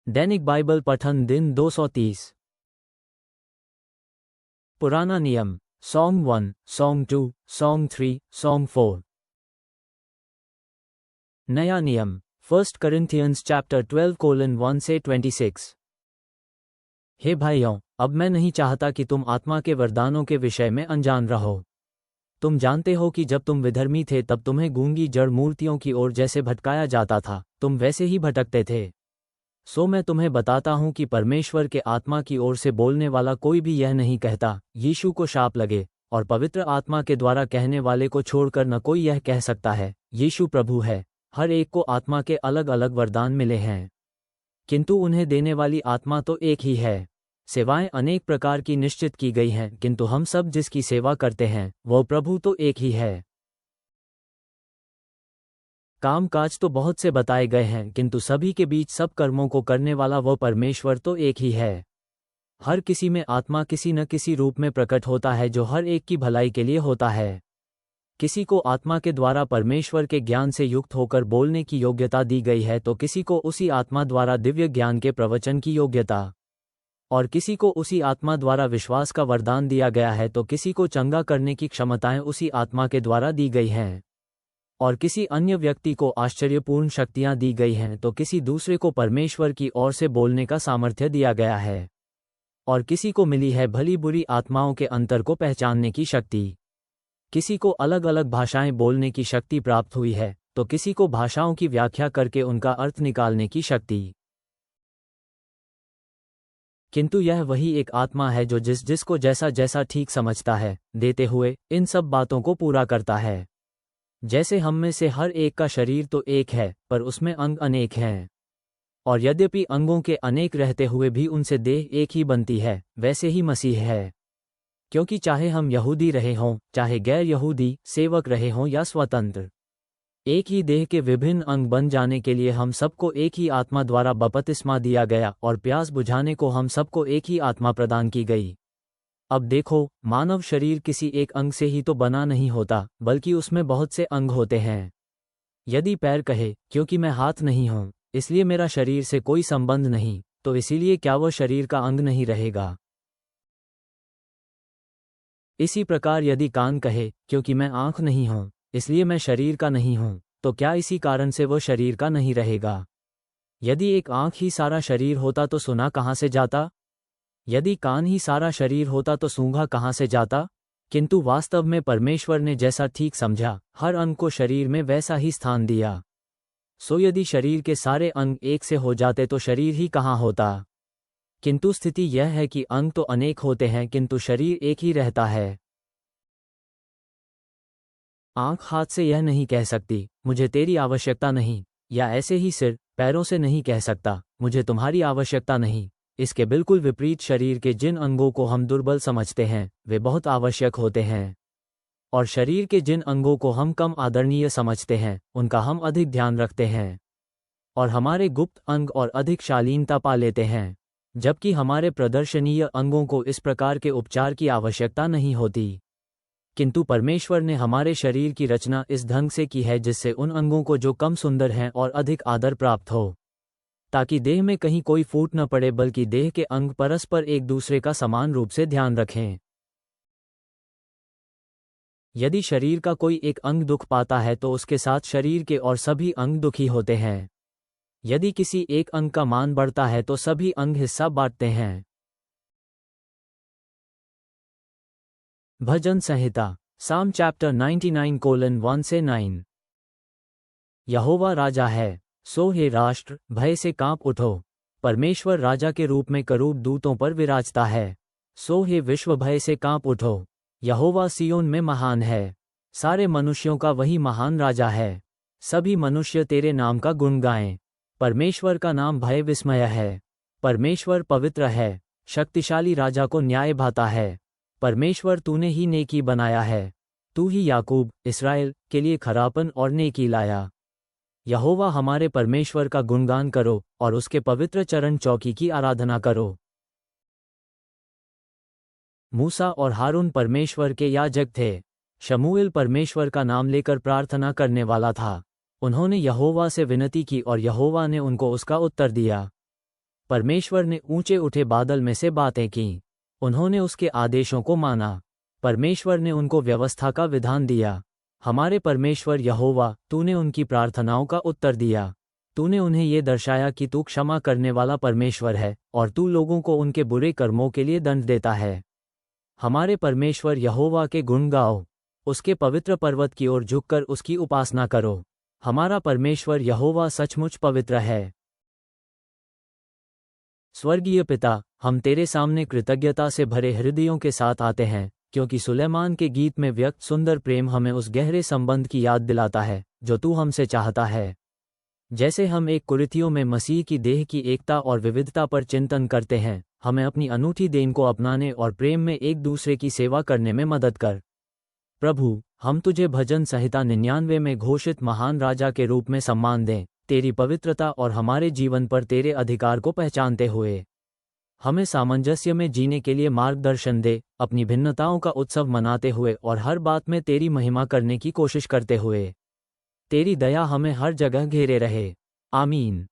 दैनिक Bible पठन दिन 230। पुराना नियम सॉन्ग 1, सॉन्ग 2, सॉन्ग 3, सॉन्ग 4। नया नियम 1 Corinthians चैप्टर 12:1 से 26। हे भाइयों, अब मैं नहीं चाहता कि तुम आत्मा के वरदानों के विषय में अनजान रहो। तुम जानते हो कि जब तुम विधर्मी थे तब तुम्हें गूंगी जड़ मूर्तियों की ओर जैसे भटकाया जाता था, तुम वैसे ही भटकते थे। सो मैं तुम्हें बताता हूं कि परमेश्वर के आत्मा की ओर से बोलने वाला कोई भी यह नहीं कहता, यीशु को शाप लगे, और पवित्र आत्मा के द्वारा कहने वाले को छोड़कर न कोई यह कह सकता है, यीशु प्रभु है। हर एक को आत्मा के अलग अलग वरदान मिले हैं, किंतु उन्हें देने वाली आत्मा तो एक ही है। सेवाएं अनेक प्रकार की निश्चित की गई हैं, किंतु हम सब जिसकी सेवा करते हैं वह प्रभु तो एक ही है। काम काज तो बहुत से बताए गए हैं, किंतु सभी के बीच सब कर्मों को करने वाला वह परमेश्वर तो एक ही है। हर किसी में आत्मा किसी न किसी रूप में प्रकट होता है जो हर एक की भलाई के लिए होता है। किसी को आत्मा के द्वारा परमेश्वर के ज्ञान से युक्त होकर बोलने की योग्यता दी गई है, तो किसी को उसी आत्मा द्वारा दिव्य ज्ञान के प्रवचन की योग्यता, और किसी को उसी आत्मा द्वारा विश्वास का वरदान दिया गया है, तो किसी को चंगा करने की क्षमताएं उसी आत्मा के द्वारा दी गई हैं, और किसी अन्य व्यक्ति को आश्चर्यपूर्ण शक्तियां दी गई हैं, तो किसी दूसरे को परमेश्वर की ओर से बोलने का सामर्थ्य दिया गया है, और किसी को मिली है भली बुरी आत्माओं के अंतर को पहचानने की शक्ति। किसी को अलग अलग भाषाएं बोलने की शक्ति प्राप्त हुई है, तो किसी को भाषाओं की व्याख्या करके उनका अर्थ निकालने की शक्ति। किंतु यह वही एक आत्मा है जो जिसको जैसा जैसा ठीक समझता है देते हुए इन सब बातों को पूरा करता है। जैसे हम में से हर एक का शरीर तो एक है, पर उसमें अंग अनेक हैं, और यद्यपि अंगों के अनेक रहते हुए भी उनसे देह एक ही बनती है, वैसे ही मसीह है। क्योंकि चाहे हम यहूदी रहे हों, चाहे गैर यहूदी, सेवक रहे हों या स्वतंत्र, एक ही देह के विभिन्न अंग बन जाने के लिए हम सबको एक ही आत्मा द्वारा बपतिस्मा दिया गया, और प्यास बुझाने को हम सबको एक ही आत्मा प्रदान की गई। अब देखो, मानव शरीर किसी एक अंग से ही तो बना नहीं होता, बल्कि उसमें बहुत से अंग होते हैं। यदि पैर कहे, क्योंकि मैं हाथ नहीं हूं इसलिए मेरा शरीर से कोई संबंध नहीं, तो इसीलिए क्या वह शरीर का अंग नहीं रहेगा? इसी प्रकार यदि कान कहे, क्योंकि मैं आंख नहीं हूं इसलिए मैं शरीर का नहीं हूं, तो क्या इसी कारण से वह शरीर का नहीं रहेगा? यदि एक आंख ही सारा शरीर होता तो सुना कहां से जाता? यदि कान ही सारा शरीर होता तो सूंघा कहां से जाता? किंतु वास्तव में परमेश्वर ने जैसा ठीक समझा, हर अंग को शरीर में वैसा ही स्थान दिया। सो यदि शरीर के सारे अंग एक से हो जाते तो शरीर ही कहां होता? किंतु स्थिति यह है कि अंग तो अनेक होते हैं, किंतु शरीर एक ही रहता है। आंख हाथ से यह नहीं कह सकती, मुझे तेरी आवश्यकता नहीं, या ऐसे ही सिर पैरों से नहीं कह सकता, मुझे तुम्हारी आवश्यकता नहीं। इसके बिल्कुल विपरीत शरीर के जिन अंगों को हम दुर्बल समझते हैं वे बहुत आवश्यक होते हैं, और शरीर के जिन अंगों को हम कम आदरणीय समझते हैं उनका हम अधिक ध्यान रखते हैं, और हमारे गुप्त अंग और अधिक शालीनता पा लेते हैं, जबकि हमारे प्रदर्शनीय अंगों को इस प्रकार के उपचार की आवश्यकता नहीं होती। किंतु परमेश्वर ने हमारे शरीर की रचना इस ढंग से की है जिससे उन अंगों को जो कम सुंदर हैं और अधिक आदर प्राप्त हो, ताकि देह में कहीं कोई फूट न पड़े, बल्कि देह के अंग परस्पर एक दूसरे का समान रूप से ध्यान रखें। यदि शरीर का कोई एक अंग दुख पाता है तो उसके साथ शरीर के और सभी अंग दुखी होते हैं। यदि किसी एक अंग का मान बढ़ता है तो सभी अंग हिस्सा बांटते हैं। भजन संहिता साम चैप्टर 99:1 से 9। यहोवा राजा है, सो हे राष्ट्र भय से कांप उठो। परमेश्वर राजा के रूप में करूब दूतों पर विराजता है, सो हे विश्व भय से कांप उठो। यहोवा सियोन में महान है, सारे मनुष्यों का वही महान राजा है। सभी मनुष्य तेरे नाम का गुण गाएं। परमेश्वर का नाम भय विस्मय है। परमेश्वर पवित्र है, शक्तिशाली राजा को न्याय भाता है। परमेश्वर तूने ही नेकी बनाया है, तू ही याकूब इस्राएल के लिए खरापन और नेकी लाया। यहोवा हमारे परमेश्वर का गुणगान करो और उसके पवित्र चरण चौकी की आराधना करो। मूसा और हारून परमेश्वर के याजक थे। शमूएल परमेश्वर का नाम लेकर प्रार्थना करने वाला था। उन्होंने यहोवा से विनती की और यहोवा ने उनको उसका उत्तर दिया। परमेश्वर ने ऊंचे उठे बादल में से बातें की। उन्होंने उसके आदेशों को माना। परमेश्वर ने उनको व्यवस्था का विधान दिया। हमारे परमेश्वर यहोवा, तूने उनकी प्रार्थनाओं का उत्तर दिया। तूने उन्हें ये दर्शाया कि तू क्षमा करने वाला परमेश्वर है और तू लोगों को उनके बुरे कर्मों के लिए दंड देता है। हमारे परमेश्वर यहोवा के गुण गाओ। उसके पवित्र पर्वत की ओर झुककर उसकी उपासना करो। हमारा परमेश्वर यहोवा सचमुच पवित्र है। स्वर्गीय पिता, हम तेरे सामने कृतज्ञता से भरे हृदयों के साथ आते हैं, क्योंकि सुलेमान के गीत में व्यक्त सुंदर प्रेम हमें उस गहरे संबंध की याद दिलाता है जो तू हमसे चाहता है। जैसे हम एक कुरितियों में मसीह की देह की एकता और विविधता पर चिंतन करते हैं, हमें अपनी अनूठी देन को अपनाने और प्रेम में एक दूसरे की सेवा करने में मदद कर। प्रभु, हम तुझे भजन संहिता 99 में घोषित महान राजा के रूप में सम्मान दें, तेरी पवित्रता और हमारे जीवन पर तेरे अधिकार को पहचानते हुए। हमें सामंजस्य में जीने के लिए मार्गदर्शन दे, अपनी भिन्नताओं का उत्सव मनाते हुए और हर बात में तेरी महिमा करने की कोशिश करते हुए। तेरी दया हमें हर जगह घेरे रहे। आमीन।